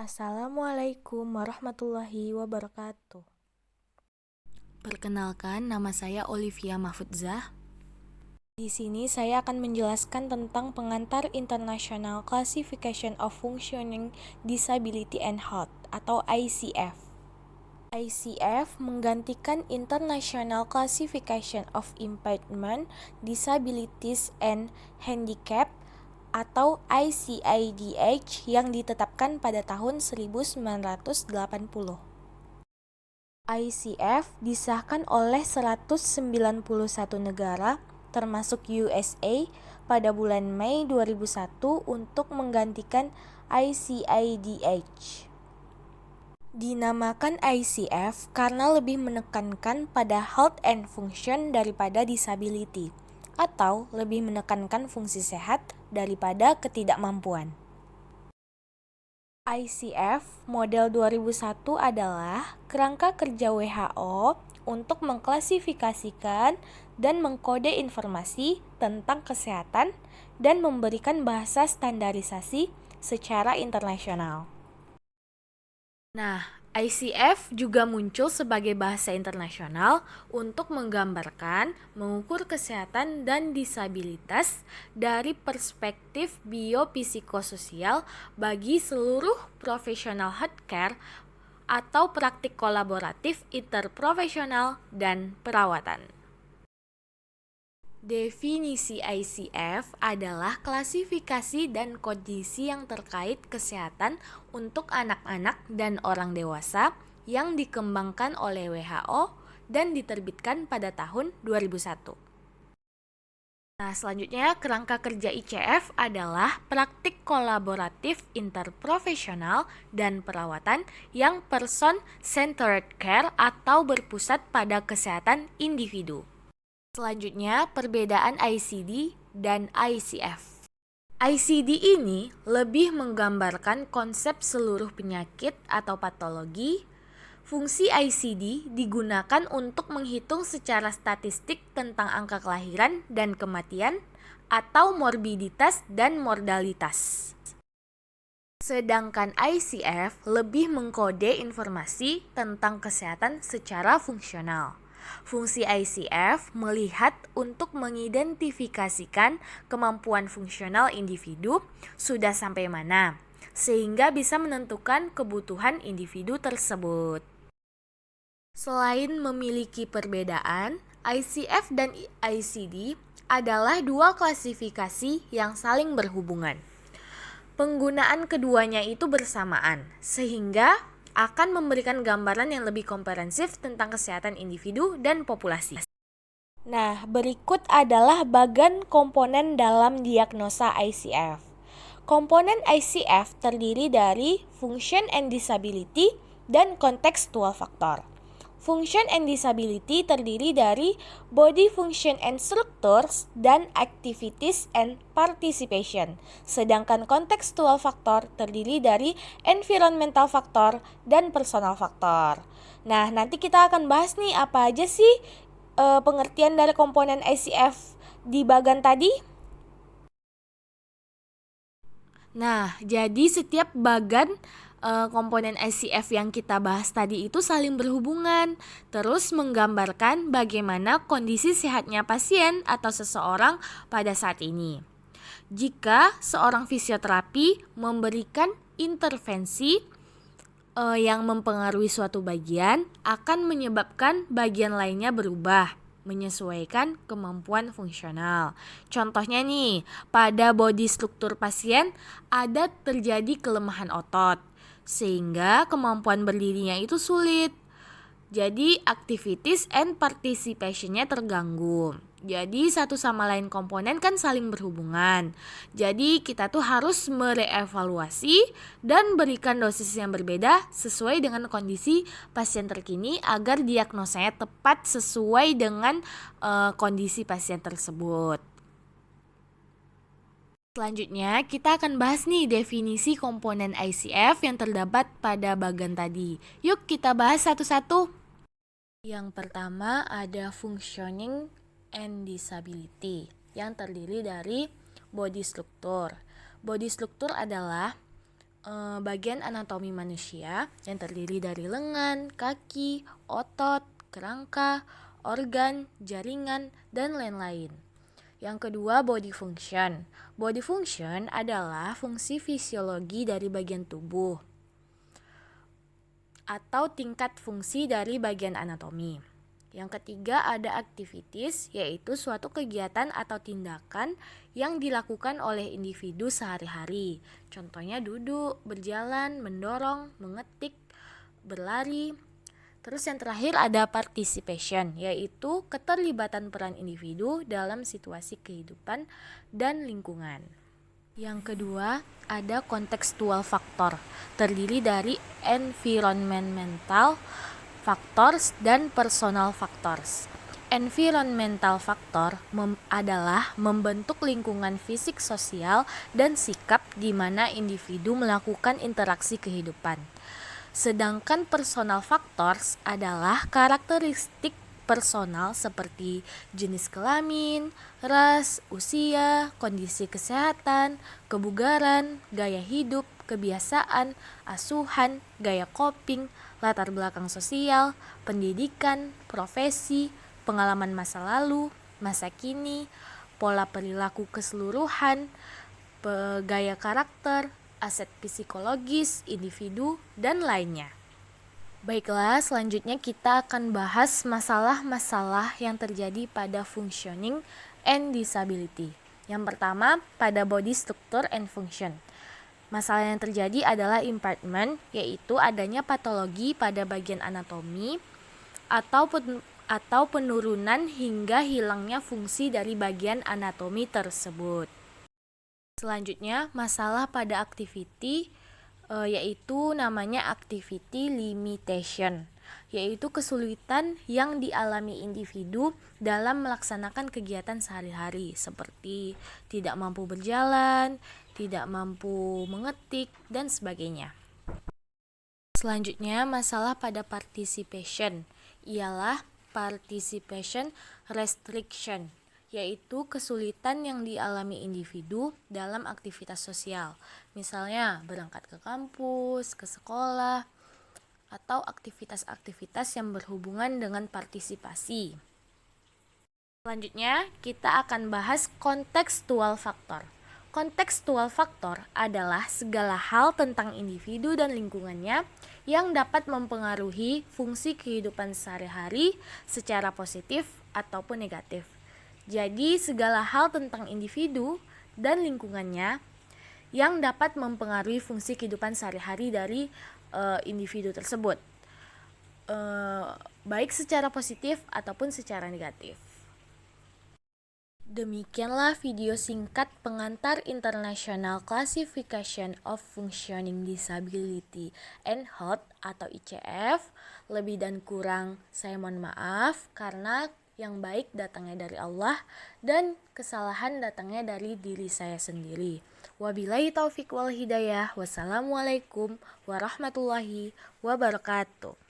Assalamualaikum warahmatullahi wabarakatuh. Perkenalkan, nama saya Olivia Mahfudzah. Di sini saya akan menjelaskan tentang pengantar International Classification of Functioning Disability and Health atau ICF. ICF menggantikan International Classification of Impairment, Disabilities and Handicap atau ICIDH yang ditetapkan pada tahun 1980. ICF disahkan oleh 191 negara termasuk USA pada bulan Mei 2001 untuk menggantikan ICIDH. Dinamakan ICF karena lebih menekankan pada health and function daripada disability, atau lebih menekankan fungsi sehat daripada ketidakmampuan. ICF model 2001 adalah kerangka kerja WHO untuk mengklasifikasikan dan mengkode informasi tentang kesehatan dan memberikan bahasa standarisasi secara internasional. Nah, ICF juga muncul sebagai bahasa internasional untuk menggambarkan, mengukur kesehatan dan disabilitas dari perspektif biopsikososial bagi seluruh profesional healthcare atau praktik kolaboratif interprofesional dan perawatan. Definisi ICF adalah klasifikasi dan kondisi yang terkait kesehatan untuk anak-anak dan orang dewasa yang dikembangkan oleh WHO dan diterbitkan pada tahun 2001. Nah, selanjutnya kerangka kerja ICF adalah praktik kolaboratif interprofesional dan perawatan yang person-centered care atau berpusat pada kesehatan individu. Selanjutnya, perbedaan ICD dan ICF. ICD ini lebih menggambarkan konsep seluruh penyakit atau patologi. Fungsi ICD digunakan untuk menghitung secara statistik tentang angka kelahiran dan kematian atau morbiditas dan mortalitas. Sedangkan ICF lebih mengkode informasi tentang kesehatan secara fungsional. Fungsi ICF melihat untuk mengidentifikasikan kemampuan fungsional individu sudah sampai mana, sehingga bisa menentukan kebutuhan individu tersebut. Selain memiliki perbedaan, ICF dan ICD adalah dua klasifikasi yang saling berhubungan. Penggunaan keduanya itu bersamaan, sehingga akan memberikan gambaran yang lebih komprehensif tentang kesehatan individu dan populasi. Nah, berikut adalah bagan komponen dalam diagnosa ICF. Komponen ICF terdiri dari function and disability dan contextual factor. Function and disability terdiri dari body function and structures dan activities and participation. Sedangkan contextual factor terdiri dari environmental factor dan personal factor. Nah, nanti kita akan bahas nih apa aja sih pengertian dari komponen ICF di bagan tadi. Nah, jadi setiap bagan komponen ICF yang kita bahas tadi itu saling berhubungan, terus menggambarkan bagaimana kondisi sehatnya pasien atau seseorang pada saat ini. Jika seorang fisioterapi memberikan intervensi yang mempengaruhi suatu bagian, akan menyebabkan bagian lainnya berubah, menyesuaikan kemampuan fungsional. Contohnya nih, pada body struktur pasien ada terjadi kelemahan otot, sehingga kemampuan berdirinya itu sulit. Jadi activities and participation-nya terganggu. Jadi satu sama lain komponen kan saling berhubungan. Jadi kita tuh harus merevaluasi dan berikan dosis yang berbeda sesuai dengan kondisi pasien terkini agar diagnosanya tepat sesuai dengan kondisi pasien tersebut. Selanjutnya, kita akan bahas nih definisi komponen ICF yang terdapat pada bagan tadi. Yuk kita bahas satu-satu. Yang pertama ada functioning and disability yang terdiri dari body structure. Body structure adalah bagian anatomi manusia yang terdiri dari lengan, kaki, otot, kerangka, organ, jaringan, dan lain-lain. Yang kedua, body function. Body function adalah fungsi fisiologi dari bagian tubuh atau tingkat fungsi dari bagian anatomi. Yang ketiga ada activities, yaitu suatu kegiatan atau tindakan yang dilakukan oleh individu sehari-hari. Contohnya duduk, berjalan, mendorong, mengetik, berlari. Terus yang terakhir ada participation, yaitu keterlibatan peran individu dalam situasi kehidupan dan lingkungan. Yang kedua, ada contextual factor, terdiri dari environmental factors dan personal factors. Environmental factor adalah membentuk lingkungan fisik, sosial, dan sikap di mana individu melakukan interaksi kehidupan. Sedangkan personal factors adalah karakteristik personal seperti jenis kelamin, ras, usia, kondisi kesehatan, kebugaran, gaya hidup, kebiasaan, asuhan, gaya coping, latar belakang sosial, pendidikan, profesi, pengalaman masa lalu, masa kini, pola perilaku keseluruhan, gaya karakter, aset psikologis, individu, dan lainnya. Baiklah, selanjutnya kita akan bahas masalah-masalah yang terjadi pada functioning and disability. Yang pertama, pada body structure and function. Masalah yang terjadi adalah impairment, yaitu adanya patologi pada bagian anatomi atau penurunan hingga hilangnya fungsi dari bagian anatomi tersebut. Selanjutnya, masalah pada activity, yaitu namanya activity limitation, yaitu kesulitan yang dialami individu dalam melaksanakan kegiatan sehari-hari seperti tidak mampu berjalan, tidak mampu mengetik, dan sebagainya. Selanjutnya, masalah pada participation ialah participation restriction, yaitu kesulitan yang dialami individu dalam aktivitas sosial. Misalnya, berangkat ke kampus, ke sekolah, atau aktivitas-aktivitas yang berhubungan dengan partisipasi. Selanjutnya, kita akan bahas contextual factor. Contextual factor adalah segala hal tentang individu dan lingkungannya yang dapat mempengaruhi fungsi kehidupan sehari-hari secara positif ataupun negatif. Jadi, segala hal tentang individu dan lingkungannya yang dapat mempengaruhi fungsi kehidupan sehari-hari dari individu tersebut, baik secara positif ataupun secara negatif. Demikianlah video singkat pengantar International Classification of Functioning Disability and Health atau ICF. Lebih dan kurang saya mohon maaf karena yang baik datangnya dari Allah dan kesalahan datangnya dari diri saya sendiri. Wabillahi taufiq wal hidayah. Wassalamualaikum warahmatullahi wabarakatuh.